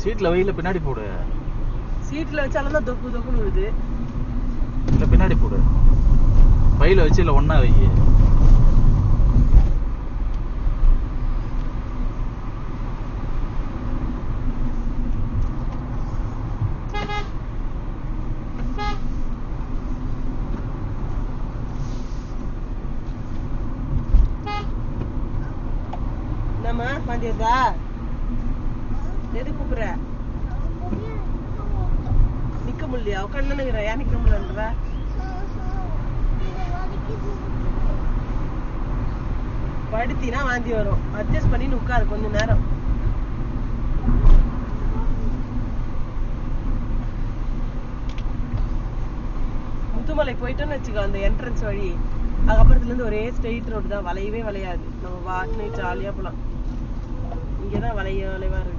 சீட்ல வெயில பின்னாடி போடு. சீட்ல வச்சாலும் தான் தொக்கு தொக்குன்னு விடுது. இல்ல பின்னாடி போடு. பையில வச்சு இல்ல ஒண்ணா வை. என்னம்மா பாண்டியதா எது கூப்பிடுற? நிக்க முடியலையா? உட்காந்துங்கிற ஏன் நிக்க முடியலன்ற? படுத்தினா வாந்தி வரும். அட்ஜஸ்ட் பண்ணி உட்காரு கொஞ்ச நேரம். முத்துமலை போயிட்டோன்னு வச்சுக்கோ, அந்த என்ட்ரன்ஸ் வழி அதுக்கப்புறத்துல இருந்து ஒரே ஸ்ட்ரெயிட் ரோடு தான், வளையவே வளையாது. நம்ம வாட்னு ஜாலியா போலாம். இங்கதான் வளைவா இருக்கு.